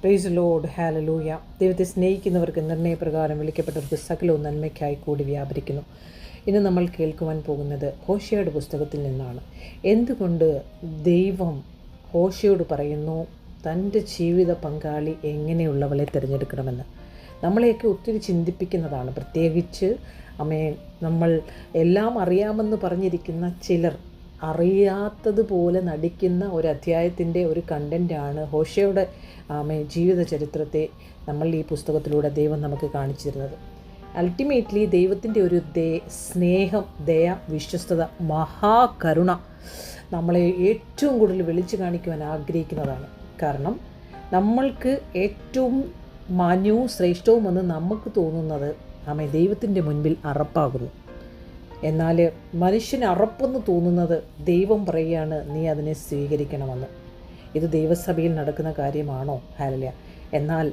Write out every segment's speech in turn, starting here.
Praise Lord, hallelujah. ദൈവത്തെ സ്നേഹിക്കുന്നവർക്ക് നിർണയപ്രകാരം വിളിക്കപ്പെട്ടവർക്ക് സകലവും നന്മയ്ക്കായി കൂടി വ്യാപരിക്കുന്നു. ഇന്ന് നമ്മൾ കേൾക്കുവാൻ പോകുന്നത് ഹോശേയുടെ പുസ്തകത്തിൽ നിന്നാണ്. എന്തുകൊണ്ട് ദൈവം ഹോശയോട് പറയുന്നു തൻ്റെ ജീവിത പങ്കാളി എങ്ങനെയുള്ളവളെ തിരഞ്ഞെടുക്കണമെന്ന്? നമ്മളെയൊക്കെ ഒത്തിരി ചിന്തിപ്പിക്കുന്നതാണ്. പ്രത്യേകിച്ച് നമ്മൾ എല്ലാം അറിയാമെന്ന് പറഞ്ഞിരിക്കുന്ന ചിലർ അറിയാത്തതുപോലെ നടിക്കുന്ന ഒരു അധ്യായത്തിൻ്റെ ഒരു കണ്ടൻ്റാണ് ഹോശയുടെ ജീവിത ചരിത്രത്തെ നമ്മൾ ഈ പുസ്തകത്തിലൂടെ ദൈവം നമുക്ക് കാണിച്ചു തരുന്നത്. അൾട്ടിമേറ്റ്ലി ദൈവത്തിൻ്റെ ഒരു സ്നേഹം, ദയ, വിശ്വസ്തത, മഹാകരുണ നമ്മളെ ഏറ്റവും കൂടുതൽ വിളിച്ചു കാണിക്കുവാൻ ആഗ്രഹിക്കുന്നതാണ്. കാരണം നമ്മൾക്ക് ഏറ്റവും മാന്യവും ശ്രേഷ്ഠവുമെന്ന് നമുക്ക് തോന്നുന്നത് ദൈവത്തിൻ്റെ മുൻപിൽ അറപ്പാകുന്നു. എന്നാൽ മനുഷ്യന് അറപ്പെന്ന് തോന്നുന്നത് ദൈവം പറയുകയാണ്, നീ അതിനെ സ്വീകരിക്കണമെന്ന്. ഇത് ദൈവസഭയിൽ നടക്കുന്ന കാര്യമാണോ? ഹല്ലേലൂയ. എന്നാൽ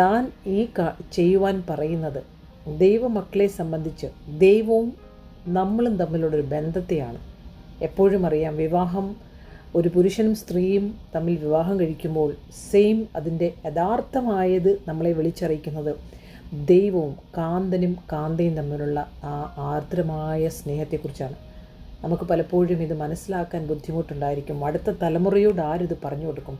താൻ ഈ ചെയ്യുവാൻ പറയുന്നത് ദൈവമക്കളെ സംബന്ധിച്ച് ദൈവവും നമ്മളും തമ്മിലുള്ളൊരു ബന്ധത്തെയാണ്. എപ്പോഴും അറിയാം, വിവാഹം ഒരു പുരുഷനും സ്ത്രീയും തമ്മിൽ വിവാഹം കഴിക്കുമ്പോൾ അതിൻ്റെ യഥാർത്ഥമായത് നമ്മളെ വിളിച്ചറിയിക്കുന്നത് ദൈവവും കാന്തനും കാന്തയും തമ്മിലുള്ള ആ ആർദ്രമായ സ്നേഹത്തെക്കുറിച്ചാണ്. നമുക്ക് പലപ്പോഴും ഇത് മനസ്സിലാക്കാൻ ബുദ്ധിമുട്ടുണ്ടായിരിക്കും. അടുത്ത തലമുറയോട് ആരിത് പറഞ്ഞു കൊടുക്കും?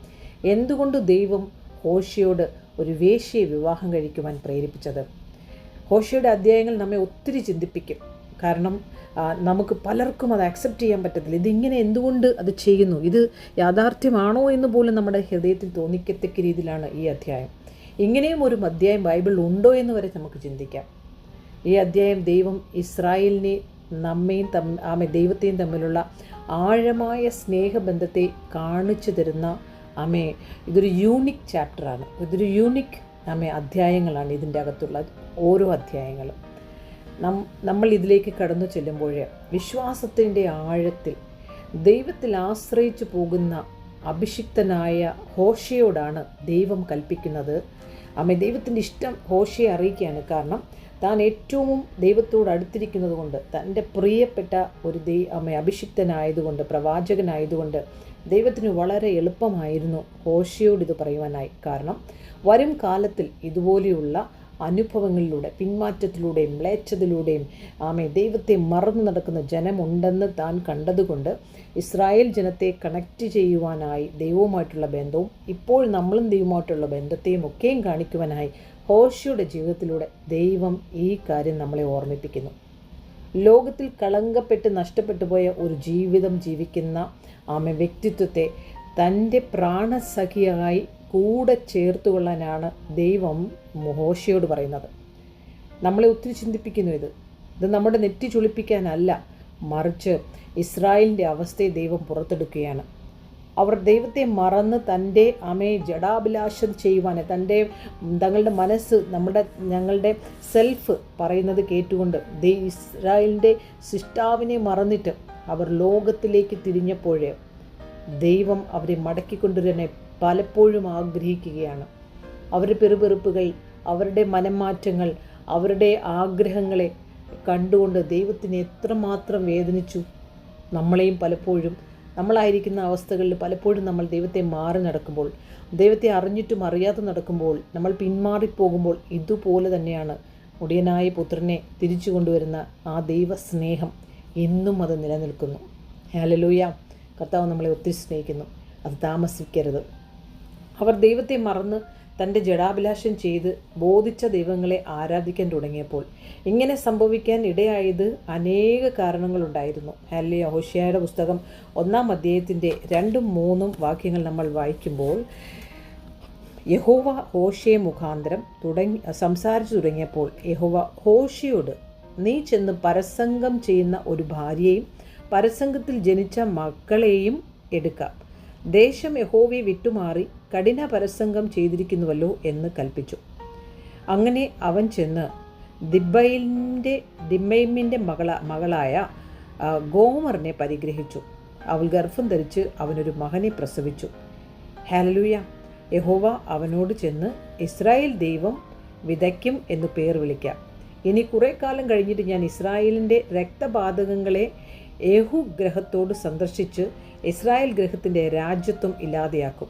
എന്തുകൊണ്ട് ദൈവം ഹോശയോട് ഒരു വേശ്യയെ വിവാഹം കഴിക്കുവാൻ പ്രേരിപ്പിച്ചത്? ഹോശയുടെ അധ്യായങ്ങൾ നമ്മെ ഒത്തിരി ചിന്തിപ്പിക്കും. കാരണം നമുക്ക് പലർക്കും അത് അക്സെപ്റ്റ് ചെയ്യാൻ പറ്റത്തില്ല. ഇതിങ്ങനെ എന്തുകൊണ്ട് അത് ചെയ്യുന്നു, ഇത് യാഥാർത്ഥ്യമാണോ എന്ന് പോലും നമ്മുടെ ഹൃദയത്തിൽ തോന്നിക്കത്തക്ക രീതിയിലാണ് ഈ അധ്യായം. ഇങ്ങനെയും ഒരു അധ്യായം ബൈബിളിൽ ഉണ്ടോ എന്ന് വരെ നമുക്ക് ചിന്തിക്കാം. ഈ അധ്യായം ദൈവം ഇസ്രായേലിനെ ദൈവത്തെയും തമ്മിലുള്ള ആഴമായ സ്നേഹബന്ധത്തെ കാണിച്ചു തരുന്ന ഇതൊരു യൂണിക് ചാപ്റ്ററാണ്. ഇതൊരു യൂണിക് അധ്യായങ്ങളാണ് ഇതിൻ്റെ അകത്തുള്ള ഓരോ അധ്യായങ്ങളും. നമ്മൾ ഇതിലേക്ക് കടന്നു ചെല്ലുമ്പോൾ വിശ്വാസത്തിൻ്റെ ആഴത്തിൽ ദൈവത്തിൽ ആശ്രയിച്ചു പോകുന്ന അഭിഷിക്തനായ ഹോശയോടാണ് ദൈവം കൽപ്പിക്കുന്നത്. ദൈവത്തിൻ്റെ ഇഷ്ടം ഹോശയെ അറിയിക്കുകയാണ്. കാരണം താൻ ഏറ്റവും ദൈവത്തോട് അടുത്തിരിക്കുന്നത് കൊണ്ട്, തൻ്റെ പ്രിയപ്പെട്ട ഒരു അഭിഷിക്തനായതുകൊണ്ട്, പ്രവാചകനായതുകൊണ്ട് ദൈവത്തിന് വളരെ എളുപ്പമായിരുന്നു ഹോശയോട് ഇത് പറയുവാനായി. കാരണം വരും കാലത്തിൽ ഇതുപോലെയുള്ള അനുഭവങ്ങളിലൂടെ, പിന്മാറ്റത്തിലൂടെയും മ്ലേച്ഛതയിലൂടെയും ദൈവത്തെ മറന്നു നടക്കുന്ന ജനമുണ്ടെന്ന് താൻ കണ്ടതുകൊണ്ട് ഇസ്രായേൽ ജനത്തെ കണക്റ്റ് ചെയ്യുവാനായി ദൈവവുമായിട്ടുള്ള ബന്ധവും ഇപ്പോൾ നമ്മളും ദൈവവുമായിട്ടുള്ള ബന്ധത്തെയും ഒക്കെയും കാണിക്കുവാനായി ഹോശയുടെ ജീവിതത്തിലൂടെ ദൈവം ഈ കാര്യം നമ്മളെ ഓർമ്മിപ്പിക്കുന്നു. ലോകത്തിൽ കളങ്കപ്പെട്ട് നഷ്ടപ്പെട്ടു പോയ ഒരു ജീവിതം ജീവിക്കുന്ന വ്യക്തിത്വത്തെ തൻ്റെ പ്രാണസഖിയായി കൂടെ ചേർത്തുകൊള്ളാനാണ് ദൈവം ഹോശയോട് പറയുന്നത്. നമ്മളെ ഒത്തിരി ചിന്തിപ്പിക്കുന്നു. ഇത് നമ്മുടെ നെറ്റി ചുളിപ്പിക്കാനല്ല, മറിച്ച് ഇസ്രായേലിൻ്റെ അവസ്ഥയെ ദൈവം പുറത്തെടുക്കുകയാണ്. അവർ ദൈവത്തെ മറന്ന് തൻ്റെ ജഡാഭിലാഷം ചെയ്യുവാൻ, തങ്ങളുടെ മനസ്സ്, ഞങ്ങളുടെ സെൽഫ് പറയുന്നത് കേട്ടുകൊണ്ട് ഇസ്രായേലിൻ്റെ സൃഷ്ടാവിനെ മറന്നിട്ട് അവർ ലോകത്തിലേക്ക് തിരിഞ്ഞപ്പോഴേ ദൈവം അവരെ മടക്കിക്കൊണ്ടുവരാനെ പലപ്പോഴും ആഗ്രഹിക്കുകയാണ്. അവരുടെ പെറുപെറുപ്പുകൾ, അവരുടെ മനംമാറ്റങ്ങൾ, അവരുടെ ആഗ്രഹങ്ങളെ കണ്ടുകൊണ്ട് ദൈവത്തിന് എത്രമാത്രം വേദനിച്ചു. നമ്മളെയും പലപ്പോഴും നമ്മളായിരിക്കുന്ന അവസ്ഥകളിൽ പലപ്പോഴും നമ്മൾ ദൈവത്തെ മാറി നടക്കുമ്പോൾ, ദൈവത്തെ അറിഞ്ഞിട്ടും അറിയാതെ നടക്കുമ്പോൾ, നമ്മൾ പിന്മാറിപ്പോകുമ്പോൾ ഇതുപോലെ തന്നെയാണ് മുടിയനായ പുത്രനെ തിരിച്ചു കൊണ്ടുവരുന്ന ആ ദൈവസ്നേഹം ഇന്നും അത് നിലനിൽക്കുന്നു. ഹല്ലേലൂയ. കർത്താവ് നമ്മളെ ഒത്തിരി സ്നേഹിക്കുന്നു. അത് താമസിക്കരുത്. അവർ ദൈവത്തെ മറന്ന് തൻ്റെ ജഡാഭിലാഷം ചെയ്ത് ബോധിച്ച ദൈവങ്ങളെ ആരാധിക്കാൻ തുടങ്ങിയപ്പോൾ ഇങ്ങനെ സംഭവിക്കാൻ ഇടയായത് അനേക കാരണങ്ങളുണ്ടായിരുന്നു. ഹല്ലേലൂയ. ഹോശേയുടെ പുസ്തകം 1-ാം അധ്യായത്തിൻ്റെ 2-3 വാക്യങ്ങൾ നമ്മൾ വായിക്കുമ്പോൾ, യഹോവ ഹോശയെ മുഖാന്തരം സംസാരിച്ചു തുടങ്ങിയപ്പോൾ യഹോവ ഹോശയോട്, നീ ചെന്ന് പരസംഗം ചെയ്യുന്ന ഒരു ഭാര്യയെയും പരസംഗത്തിൽ ജനിച്ച മക്കളെയും എടുക്കാം. ദേശം യഹോവയെ വിട്ടുമാറി കഠിന പരസംഗം ചെയ്തിരിക്കുന്നുവല്ലോ എന്ന് കൽപ്പിച്ചു. അങ്ങനെ അവൻ ചെന്ന് ദിമ്മയിമിൻ്റെ മകളായ ഗോമറിനെ പരിഗ്രഹിച്ചു. അവൾ ഗർഭം ധരിച്ച് അവനൊരു മകനെ പ്രസവിച്ചു. ഹല്ലേലൂയ. യഹോവ അവനോട് ചെന്ന്, ഇസ്രായേൽ ദൈവം വിതയ്ക്കും എന്ന് പേർ വിളിക്കാം. ഇനി കുറേ കാലം കഴിഞ്ഞിട്ട് ഞാൻ ഇസ്രായേലിൻ്റെ രക്തപാതകങ്ങളെ യേഹു ഗ്രഹത്തോട് സന്ദർശിച്ച് ഇസ്രായേൽ ഗ്രഹത്തിൻ്റെ രാജ്യത്വം ഇല്ലാതെയാക്കും.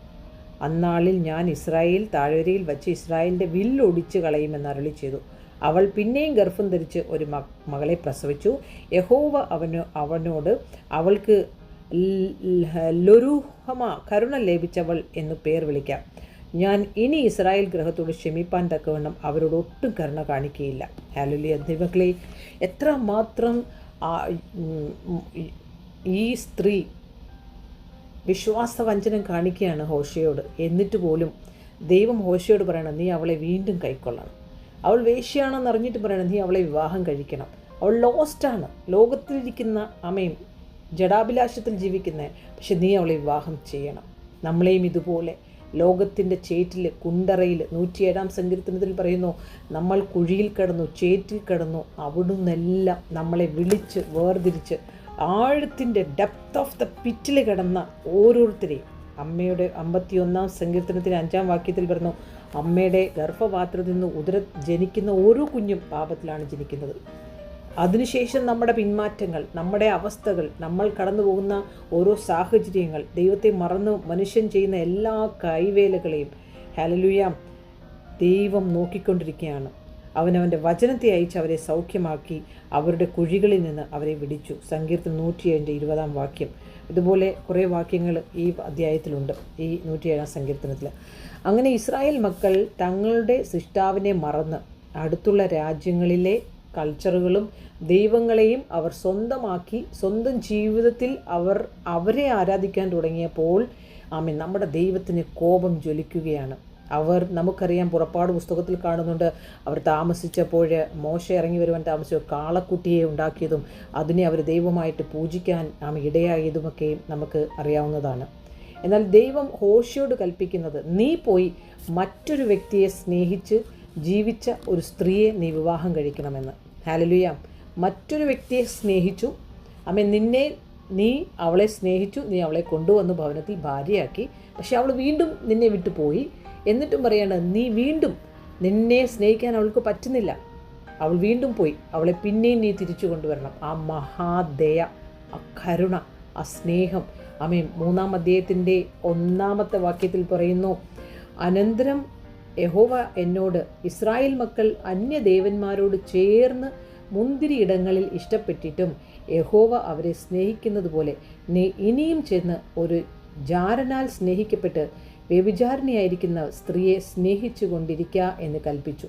അന്നാളിൽ ഞാൻ ഇസ്രായേൽ താഴ്വരയിൽ വച്ച് ഇസ്രായേലിൻ്റെ വില്ലൊടിച്ച് കളയുമെന്ന് അരുളി ചെയ്തു. അവൾ പിന്നെയും ഗർഭം ധരിച്ച് ഒരു മകളെ പ്രസവിച്ചു. യഹോവ അവനോട് അവൾക്ക് ലൊരുഹമ, കരുണ ലഭിച്ചവൾ എന്നു പേർ വിളിക്കാം. ഞാൻ ഇനി ഇസ്രായേൽ ഗൃഹത്തോട് ക്ഷമിപ്പാൻ തക്കവണ്ണം അവരോട് ഒട്ടും കരുണ കാണിക്കുകയില്ല. ഹല്ലേലൂയ. ദൈവമക്കളെ, എത്രമാത്രം ഈ സ്ത്രീ വിശ്വാസവഞ്ചനം കാണിക്കുകയാണ് ഹോശയോട്. എന്നിട്ട് പോലും ദൈവം ഹോശയോട് പറയണം, നീ അവളെ വീണ്ടും കൈക്കൊള്ളണം. അവൾ വേശ്യയാണെന്ന് അറിഞ്ഞിട്ട് പറയണം, നീ അവളെ വിവാഹം കഴിക്കണം. അവൾ ലോസ്റ്റാണ്, ലോകത്തിലിരിക്കുന്ന അമ്മയും ജഡാഭിലാഷത്തിൽ ജീവിക്കുന്ന, പക്ഷെ നീ അവളെ വിവാഹം ചെയ്യണം. നമ്മളെയും ഇതുപോലെ ലോകത്തിൻ്റെ ചേറ്റിൽ, കുണ്ടറയിൽ 107 സങ്കീർത്തനത്തിൽ പറയുന്നു, നമ്മൾ കുഴിയിൽ കിടന്നു, ചേറ്റിൽ കിടന്നു, അവിടുന്നെല്ലാം നമ്മളെ വിളിച്ച് വേർതിരിച്ച് ആഴത്തിൻ്റെ ഡെപ്ത് ഓഫ് ദ പിറ്റിൽ കിടന്ന ഓരോരുത്തരെയും അമ്മയുടെ 51 സങ്കീർത്തനത്തിന് 5 വാക്യത്തിൽ പറഞ്ഞു, അമ്മയുടെ ഗർഭപാത്രത്തിൽ നിന്ന് ജനിക്കുന്ന ഓരോ കുഞ്ഞും പാപത്തിലാണ് ജനിക്കുന്നത്. അതിനുശേഷം നമ്മുടെ പിന്മാറ്റങ്ങൾ, നമ്മുടെ അവസ്ഥകൾ, നമ്മൾ കടന്നു പോകുന്ന ഓരോ സാഹചര്യങ്ങൾ, ദൈവത്തെ മറന്ന് മനുഷ്യൻ ചെയ്യുന്ന എല്ലാ കൈവേലകളെയും ഹല്ലേലൂയ ദൈവം നോക്കിക്കൊണ്ടിരിക്കുകയാണ്. അവനവൻ്റെ വചനത്തെ അയച്ച് അവരെ സൗഖ്യമാക്കി അവരുടെ കുഴികളിൽ നിന്ന് അവരെ വിടിച്ചു. സങ്കീർത്തനം 107 വാക്യം. ഇതുപോലെ കുറേ വാക്യങ്ങൾ ഈ അധ്യായത്തിലുണ്ട്, ഈ 107 സങ്കീർത്തനത്തിൽ. അങ്ങനെ ഇസ്രായേൽ മക്കൾ തങ്ങളുടെ സൃഷ്ടാവിനെ മറന്ന് അടുത്തുള്ള രാജ്യങ്ങളിലെ കൾച്ചറുകളും ദൈവങ്ങളെയും അവർ സ്വന്തമാക്കി സ്വന്തം ജീവിതത്തിൽ അവരെ ആരാധിക്കാൻ തുടങ്ങിയപ്പോൾ നമ്മുടെ ദൈവത്തിന് കോപം ജ്വലിക്കുകയാണ്. നമുക്കറിയാം, പുറപ്പാട് പുസ്തകത്തിൽ കാണുന്നുണ്ട്, അവർ താമസിച്ചപ്പോൾ മോശ ഇറങ്ങി വരുവാൻ താമസിച്ച കാളക്കുട്ടിയെ ഉണ്ടാക്കിയതും അതിനെ അവർ ദൈവമായിട്ട് പൂജിക്കാൻ ഇടയായതുമൊക്കെ നമുക്ക് അറിയാവുന്നതാണ്. എന്നാൽ ദൈവം ഹോശയോട് കൽപ്പിക്കുന്നത്, നീ പോയി മറ്റൊരു വ്യക്തിയെ സ്നേഹിച്ച് ജീവിച്ച ഒരു സ്ത്രീയെ നീ വിവാഹം കഴിക്കണമെന്ന്. ഹല്ലേലൂയ. മറ്റൊരു വ്യക്തിയെ സ്നേഹിച്ചു, നീ അവളെ സ്നേഹിച്ചു, നീ അവളെ കൊണ്ടുവന്ന് ഭവനത്തിൽ ഭാര്യയാക്കി, പക്ഷെ അവൾ വീണ്ടും നിന്നെ വിട്ടു പോയി. എന്നിട്ടും പറയാണ്, നിന്നെ സ്നേഹിക്കാൻ അവൾക്ക് പറ്റുന്നില്ല, അവൾ വീണ്ടും പോയി, അവളെ പിന്നെയും നീ തിരിച്ചു കൊണ്ടുവരണം. ആ മഹാദയ, ആ കരുണ, ആ സ്നേഹം. 3 അധ്യായത്തിൻ്റെ 1 വാക്യത്തിൽ പറയുന്നു, അനന്തരം യഹോവ എന്നോട്, ഇസ്രായേൽ മക്കൾ അന്യദേവന്മാരോട് ചേർന്ന് മുന്തിരിയിടങ്ങളിൽ ഇഷ്ടപ്പെട്ടിട്ടും യഹോവ അവരെ സ്നേഹിക്കുന്നത് പോലെ നീ ഇനിയും ചെന്ന് ഒരു ജാരനാൽ സ്നേഹിക്കപ്പെട്ട് വ്യഭിചാരിണിയായിരിക്കുന്ന സ്ത്രീയെ സ്നേഹിച്ചു കൊണ്ടിരിക്കുക എന്ന് കൽപ്പിച്ചു.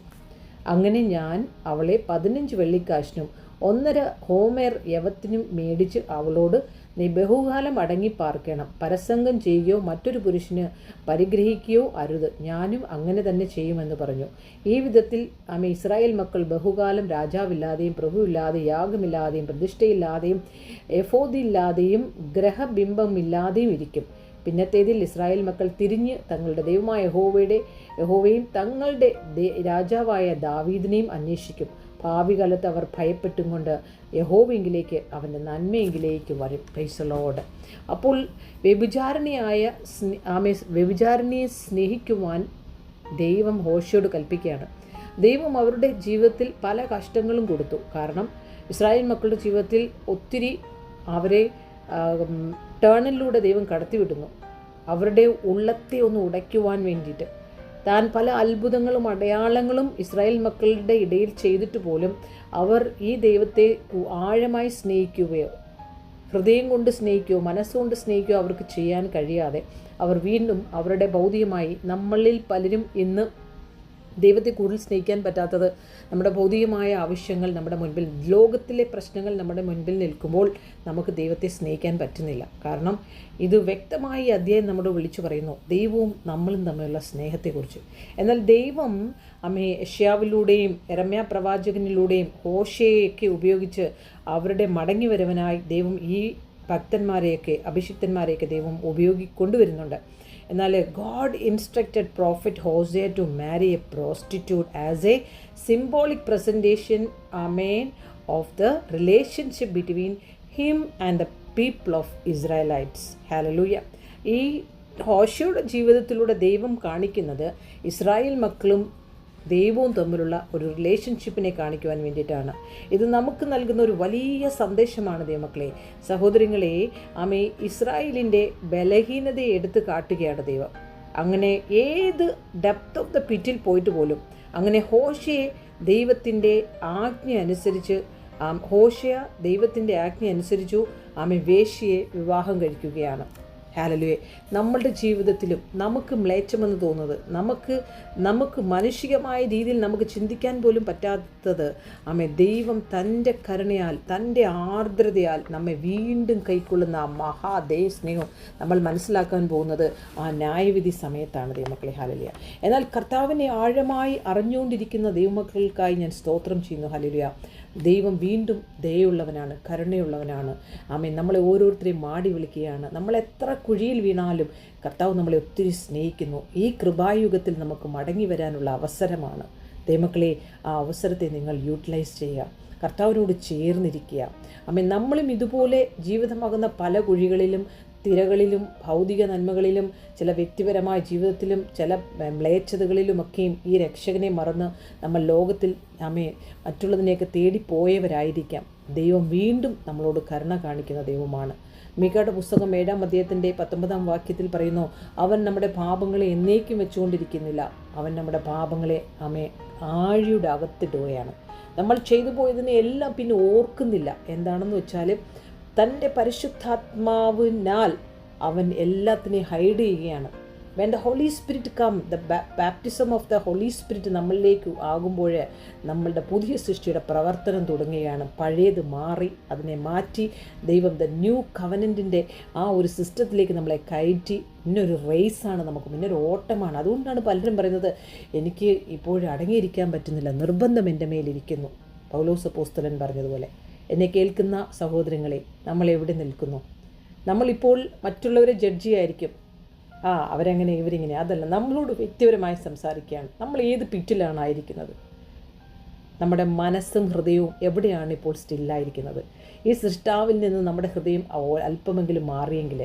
അങ്ങനെ ഞാൻ അവളെ 15 വെള്ളിക്കാശിനും 1.5 ഹോമേർ യവത്തിനും മേടിച്ച് അവളോട്, നീ ബഹുകാലം അടങ്ങിപ്പാർക്കണം, പരസംഗം ചെയ്യുകയോ മറ്റൊരു പുരുഷന് പരിഗ്രഹിക്കുകയോ അരുത്, ഞാനും അങ്ങനെ തന്നെ ചെയ്യുമെന്ന് പറഞ്ഞു. ഈ വിധത്തിൽ ഇസ്രായേൽ മക്കൾ ബഹുകാലം രാജാവില്ലാതെയും പ്രഭുവില്ലാതെയും യാഗമില്ലാതെയും പ്രതിഷ്ഠയില്ലാതെയും എഫോദില്ലാതെയും ഗ്രഹബിംബമില്ലാതെയും ഇരിക്കും. പിന്നത്തേതിൽ ഇസ്രായേൽ മക്കൾ തിരിഞ്ഞ് തങ്ങളുടെ ദൈവമായ യഹോവയും തങ്ങളുടെ രാജാവായ ദാവീദിനെയും അന്വേഷിക്കും. ഭാവി കാലത്ത് അവർ ഭയപ്പെട്ടും കൊണ്ട് യഹോവയെങ്കിലേക്ക്, അവൻ്റെ നന്മയെങ്കിലേക്ക് വരും. Praise the Lord. അപ്പോൾ വ്യഭിചാരിണിയെ സ്നേഹിക്കുവാൻ ദൈവം ഹോശയോട് കൽപ്പിക്കുകയാണ്. ദൈവം അവരുടെ ജീവിതത്തിൽ പല കഷ്ടങ്ങളും കൊടുത്തു. കാരണം ഇസ്രായേൽ മക്കളുടെ ജീവിതത്തിൽ ഒത്തിരി അവരെ ടേണിലൂടെ ദൈവം കടത്തിവിടുന്നു, അവരുടെ ഉള്ളത്തെ ഒന്ന് ഉടയ്ക്കുവാൻ വേണ്ടിയിട്ട്. താൻ പല അത്ഭുതങ്ങളും അടയാളങ്ങളും ഇസ്രായേൽ മക്കളുടെ ഇടയിൽ ചെയ്തിട്ട് പോലും അവർ ഈ ദൈവത്തെ ആഴമായി സ്നേഹിക്കുകയോ ഹൃദയം കൊണ്ട് സ്നേഹിക്കുകയോ മനസ്സുകൊണ്ട് സ്നേഹിക്കുകയോ അവർക്ക് ചെയ്യാൻ കഴിയാതെ അവർ വീണ്ടും അവരുടെ ഭൗതികമായി, നമ്മളിൽ പലരും ഇന്ന് ദൈവത്തെ കൂടുതൽ സ്നേഹിക്കാൻ പറ്റാത്തത് നമ്മുടെ ഭൗതികമായ ആവശ്യങ്ങൾ നമ്മുടെ മുൻപിൽ, ലോകത്തിലെ പ്രശ്നങ്ങൾ നമ്മുടെ മുൻപിൽ നിൽക്കുമ്പോൾ നമുക്ക് ദൈവത്തെ സ്നേഹിക്കാൻ പറ്റുന്നില്ല. കാരണം ഇത് വ്യക്തമായി അധ്യായം നമ്മോട് വിളിച്ചു പറയുന്നു ദൈവവും നമ്മളും തമ്മിലുള്ള സ്നേഹത്തെക്കുറിച്ച്. എന്നാൽ ദൈവം യെശയ്യാവിലൂടെയും യെരമ്യാ പ്രവാചകനിലൂടെയും ഹോശയെയൊക്കെ ഉപയോഗിച്ച് അവരുടെ മടങ്ങി വരവനായി ദൈവം ഈ ഭക്തന്മാരെയൊക്കെ അഭിഷിക്തന്മാരെയൊക്കെ ദൈവം കൊണ്ടുവരുന്നുണ്ട്. എന്നാൽ God instructed prophet Hosea to marry a prostitute as a symbolic presentation of the relationship between him and the people of Israelites. Hallelujah. ഈ ഹോശയുടെ ജീവിതത്തിലൂടെ ദൈവം കാണിക്കുന്നത് ഇസ്രായേൽ മക്കളും ദൈവവും തമ്മിലുള്ള ഒരു റിലേഷൻഷിപ്പിനെ കാണിക്കുവാൻ വേണ്ടിയിട്ടാണ്. ഇത് നമുക്ക് നൽകുന്ന ഒരു വലിയ സന്ദേശമാണ് ദൈവമക്കളെ, സഹോദരങ്ങളെ. ഇസ്രായേലിൻ്റെ ബലഹീനതയെ എടുത്ത് കാട്ടുകയാണ് ദൈവം. അങ്ങനെ ഏത് ഡെപ്ത് ഓഫ് ദ പിറ്റിൽ പോയിട്ട് പോലും അങ്ങനെ ഹോശയെ ദൈവത്തിൻ്റെ ആജ്ഞ അനുസരിച്ച് ഹോശയ ദൈവത്തിൻ്റെ ആജ്ഞ അനുസരിച്ചു വേശ്യയെ വിവാഹം കഴിക്കുകയാണ്. ഹല്ലേലൂയ. നമ്മളുടെ ജീവിതത്തിലും നമുക്ക് മ്ലേച്ഛമെന്ന് തോന്നുന്നത്, നമുക്ക് മാനുഷികമായ രീതിയിൽ നമുക്ക് ചിന്തിക്കാൻ പോലും പറ്റാത്തത് ദൈവം തൻ്റെ കരുണയാൽ, തൻ്റെ ആർദ്രതയാൽ നമ്മെ വീണ്ടും കൈക്കൊള്ളുന്ന ആ മഹാദൈവ സ്നേഹം നമ്മൾ മനസ്സിലാക്കാൻ പോകുന്നത് ആ ന്യായവിധി സമയത്താണ് ദൈവമക്കളെ. ഹല്ലേലൂയ. എന്നാൽ കർത്താവിനെ ആഴമായി അറിഞ്ഞുകൊണ്ടിരിക്കുന്ന ദൈവമക്കൾക്കായി ഞാൻ സ്തോത്രം ചെയ്യുന്നു. ഹല്ലേലൂയ. ദൈവം വീണ്ടും ദയയുള്ളവനാണ്, കരുണയുള്ളവനാണ്. നമ്മളെ ഓരോരുത്തരെയും മാടി വിളിക്കുകയാണ്. നമ്മളെത്ര കുഴിയിൽ വീണാലും കർത്താവ് നമ്മളെ ഒത്തിരി സ്നേഹിക്കുന്നു. ഈ കൃപായുഗത്തിൽ നമുക്ക് മടങ്ങി വരാനുള്ള അവസരമാണ് ദൈവമക്കളെ. ആ അവസരത്തെ നിങ്ങൾ യൂട്ടിലൈസ് ചെയ്യുക, കർത്താവിനോട് ചേർന്നിരിക്കുക. നമ്മളും ഇതുപോലെ ജീവിതമാകുന്ന പല കുഴികളിലും തിരകളിലും ഭൗതിക നന്മകളിലും ചില വ്യക്തിപരമായ ജീവിതത്തിലും ചില മ്ലേച്ഛതകളിലുമൊക്കെയും ഈ രക്ഷകനെ മറന്ന് നമ്മൾ ലോകത്തിൽ മറ്റുള്ളതിനെയൊക്കെ തേടിപ്പോയവരായിരിക്കാം. ദൈവം വീണ്ടും നമ്മളോട് കരുണ കാണിക്കുന്ന ദൈവമാണ്. മീഖയുടെ പുസ്തകം 7-ാം അധ്യായത്തിൻ്റെ 19-ാം വാക്യത്തിൽ പറയുന്നു, അവൻ നമ്മുടെ പാപങ്ങളെ എന്നേക്കും വെച്ചുകൊണ്ടിരിക്കുന്നില്ല, അവൻ നമ്മുടെ പാപങ്ങളെ ആഴിയുടെ അകത്തിടുകയാണ്. നമ്മൾ ചെയ്തു പോയതിനെ എല്ലാം പിന്നെ ഓർക്കുന്നില്ല. എന്താണെന്ന് വെച്ചാൽ തൻ്റെ പരിശുദ്ധാത്മാവിനാൽ അവൻ എല്ലാത്തിനെയും ഹൈഡ് ചെയ്യുകയാണ്. When the Holy Spirit come, the baptism of the Holy Spirit നമ്മളിലേക്ക് ആകുമ്പോൾ നമ്മളുടെ പുതിയ സൃഷ്ടിയുടെ പ്രവർത്തനം തുടങ്ങുകയാണ്. പഴയത് മാറി അതിനെ മാറ്റി ദൈവം ദ ന്യൂ കവനൻറ്റിൻ്റെ ആ ഒരു സിസ്റ്റത്തിലേക്ക് നമ്മളെ കയറ്റി. ഇന്നൊരു റേസാണ് നമുക്ക്, ഇന്നൊരു ഓട്ടമാണ്. അതുകൊണ്ടാണ് പലരും പറയുന്നത്, എനിക്ക് ഇപ്പോഴും അടങ്ങിയിരിക്കാൻ പറ്റുന്നില്ല, നിർബന്ധം എൻ്റെ മേലിരിക്കുന്നു. പൗലോസ് അപ്പോസ്തലൻ പറഞ്ഞതുപോലെ, എന്നെ കേൾക്കുന്ന സഹോദരങ്ങളെ, നമ്മൾ എവിടെ നിൽക്കുന്നു? നമ്മളിപ്പോൾ മറ്റുള്ളവരെ ജഡ്ജ് ചെയ്യായിരിക്കും, അവരങ്ങനെ ഇവരിങ്ങനെ. അതല്ല, നമ്മളോട് വ്യക്തിപരമായി സംസാരിക്കുകയാണ്. നമ്മൾ ഏത് പിറ്റിലാണ് ആയിരിക്കുന്നത്? നമ്മുടെ മനസ്സും ഹൃദയവും എവിടെയാണ് ഇപ്പോൾ സ്റ്റില്ലായിരിക്കുന്നത്? ഈ സൃഷ്ടാവിൽ നിന്ന് നമ്മുടെ ഹൃദയം അല്പമെങ്കിലും മാറിയെങ്കിൽ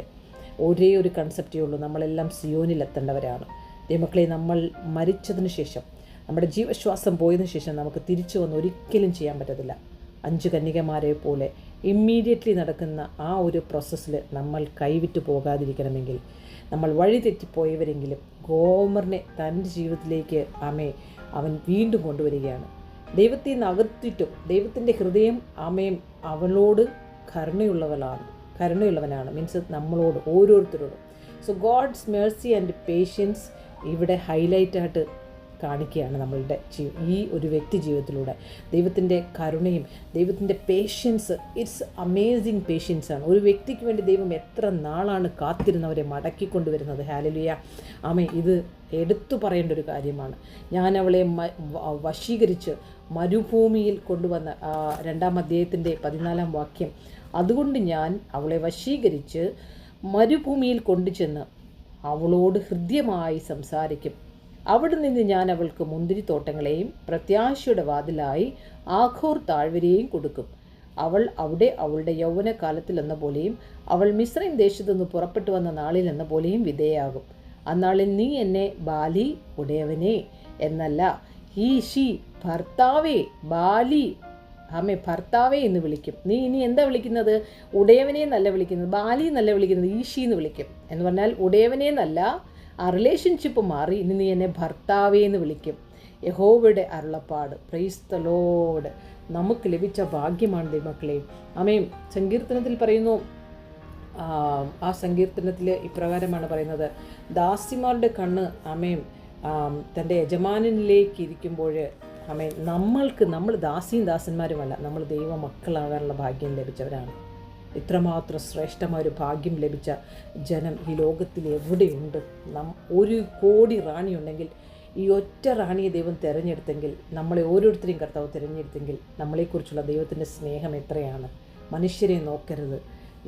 ഒരേ ഒരു കൺസെപ്റ്റേ ഉള്ളൂ, നമ്മളെല്ലാം സിയോനിലെത്തേണ്ടവരാണ്. ദൈവമക്കളെ, നമ്മൾ മരിച്ചതിന് ശേഷം, നമ്മുടെ ജീവശ്വാസം പോയതിനു ശേഷം നമുക്ക് തിരിച്ചു വന്ന് ഒരിക്കലും ചെയ്യാൻ പറ്റത്തില്ല. 5 കന്യകമാരെ പോലെ ഇമ്മീഡിയറ്റ്ലി നടക്കുന്ന ആ ഒരു പ്രോസസ്സിൽ നമ്മൾ കൈവിട്ടു പോകാതിരിക്കണമെങ്കിൽ, നമ്മൾ വഴി തെറ്റിപ്പോയവരെങ്കിലും ഗോമറിനെ തൻ്റെ ജീവിതത്തിലേക്ക് അവൻ വീണ്ടും കൊണ്ടുവരികയാണ്. ദൈവത്തിൽ നിന്ന് അകത്തിട്ടും ദൈവത്തിൻ്റെ ഹൃദയം അവളോട് കരുണയുള്ളവനാണ്. മീൻസ് നമ്മളോട് ഓരോരുത്തരോടും. So God's mercy and patience ഇവിടെ ഹൈലൈറ്റായിട്ട് കാണിക്കുകയാണ് നമ്മളുടെ ഈ ഒരു വ്യക്തി ജീവിതത്തിലൂടെ. ദൈവത്തിൻ്റെ കരുണയും ദൈവത്തിൻ്റെ പേഷ്യൻസ്, ഇറ്റ്സ് അമേസിങ് പേഷ്യൻസാണ്. ഒരു വ്യക്തിക്ക് വേണ്ടി ദൈവം എത്ര നാളാണ് കാത്തിരുന്നവരെ മടക്കിക്കൊണ്ടുവരുന്നത്. ഹല്ലേലൂയ. ഇത് എടുത്തു പറയേണ്ട ഒരു കാര്യമാണ്. ഞാൻ അവളെ വശീകരിച്ച് മരുഭൂമിയിൽ കൊണ്ടുവന്ന 2-ാം അധ്യായത്തിൻ്റെ 14-ാം വാക്യം, അതുകൊണ്ട് ഞാൻ അവളെ വശീകരിച്ച് മരുഭൂമിയിൽ കൊണ്ടുചെന്ന് അവളോട് ഹൃദ്യമായി സംസാരിക്കും. അവിടെ നിന്ന് ഞാൻ അവൾക്ക് മുന്തിരിത്തോട്ടങ്ങളെയും പ്രത്യാശയുടെ വാതിലായി ആഖോർ താഴ്വരയെയും കൊടുക്കും. അവൾ അവിടെ അവളുടെ യൗവനകാലത്തിൽ എന്ന പോലെയും അവൾ മിസ്രൈം ദേശത്തു നിന്ന് പുറപ്പെട്ടു വന്ന നാളിൽ എന്ന പോലെയും വിധേയാകും. അന്നാളിൽ നീ എന്നെ ബാലി ഉടയവനെ എന്നല്ല, ഭർത്താവേ, ബാലി ഭർത്താവേ എന്ന് വിളിക്കും. നീ ഇനി എന്താ വിളിക്കുന്നത്? ഉടയവനെ എന്നല്ല വിളിക്കുന്നത്, ബാലി എന്നല്ല വിളിക്കുന്നത്, ഈശി എന്ന് വിളിക്കും. എന്ന് പറഞ്ഞാൽ ഉടയവനെ എന്നല്ല, ആ റിലേഷൻഷിപ്പ് മാറി ഇനി നീ എന്നെ ഭർത്താവേ എന്ന് വിളിക്കും. യഹോവയുടെ അരുളപ്പാട്. Praise the Lord. നമുക്ക് ലഭിച്ച ഭാഗ്യമാണ് ദൈവമക്കളെ. സങ്കീർത്തനത്തിൽ പറയുന്നു, ആ സങ്കീർത്തനത്തിൽ ഇപ്രകാരമാണ് പറയുന്നത്, ദാസിമാരുടെ കണ്ണ് തൻ്റെ യജമാനനിലേക്ക് ഇരിക്കുമ്പോൾ നമ്മൾ ദാസന്മാരുമല്ല, നമ്മൾ ദൈവമക്കളാകാനുള്ള ഭാഗ്യം ലഭിച്ചവരാണ്. ഇത്രമാത്രം ശ്രേഷ്ഠമായൊരു ഭാഗ്യം ലഭിച്ച ജനം ഈ ലോകത്തിൽ എവിടെയുണ്ട്? 1 കോടി റാണിയുണ്ടെങ്കിൽ ഈ ഒറ്റ റാണിയെ ദൈവം തിരഞ്ഞെടുത്തെങ്കിൽ, നമ്മളെ ഓരോരുത്തരെയും കർത്താവ് തിരഞ്ഞെടുത്തെങ്കിൽ, നമ്മളെക്കുറിച്ചുള്ള ദൈവത്തിൻ്റെ സ്നേഹം എത്രയാണ്! മനുഷ്യരെ നോക്കരുത്.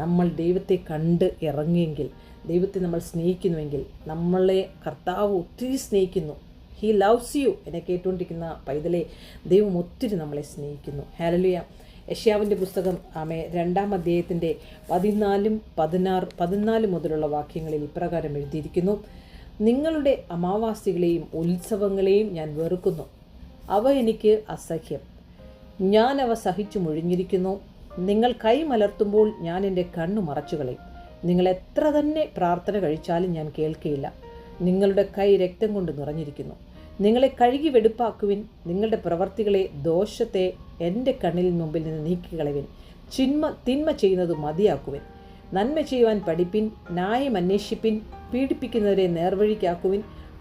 നമ്മൾ ദൈവത്തെ കണ്ട് ഇറങ്ങിയെങ്കിൽ, ദൈവത്തെ നമ്മൾ സ്നേഹിക്കുന്നുവെങ്കിൽ, നമ്മളെ കർത്താവ് ഒത്തിരി സ്നേഹിക്കുന്നു. He loves you. എന്നെ കേട്ടുകൊണ്ടിരിക്കുന്ന പൈതലെ, ദൈവം ഒത്തിരി നമ്മളെ സ്നേഹിക്കുന്നു. ഹല്ലേലൂയ. യെശയ്യാവിൻ്റെ പുസ്തകം 2-ാം അധ്യായത്തിൻ്റെ 14 മുതലുള്ള വാക്യങ്ങളിൽ ഇപ്രകാരം എഴുതിയിരിക്കുന്നു, നിങ്ങളുടെ അമാവാസികളെയും ഉത്സവങ്ങളെയും ഞാൻ വെറുക്കുന്നു, അവ എനിക്ക് അസഹ്യം. ഞാൻ അവ സഹിച്ചു മുഴിഞ്ഞിരിക്കുന്നു. നിങ്ങൾ കൈ മലർത്തുമ്പോൾ ഞാൻ എൻ്റെ കണ്ണു മറച്ചു കളയും. നിങ്ങൾ എത്ര തന്നെ പ്രാർത്ഥന കഴിച്ചാലും ഞാൻ കേൾക്കുകയില്ല. നിങ്ങളുടെ കൈ രക്തം കൊണ്ട് നിറഞ്ഞിരിക്കുന്നു. നിങ്ങളെ കഴുകി വെടുപ്പാക്കുവിൻ. നിങ്ങളുടെ പ്രവർത്തികളെ, ദോഷത്തെ എൻ്റെ കണ്ണിൽ മുമ്പിൽ നിന്ന് നീക്കിക്കളവിൻ. തിന്മ ചെയ്യുന്നത് മതിയാക്കുവിൻ. നന്മ ചെയ്യുവാൻ പഠിപ്പിൻ. ന്യായം അന്വേഷിപ്പിൻ. പീഡിപ്പിക്കുന്നവരെ നേർവഴിക്കാക്കുവിൻ.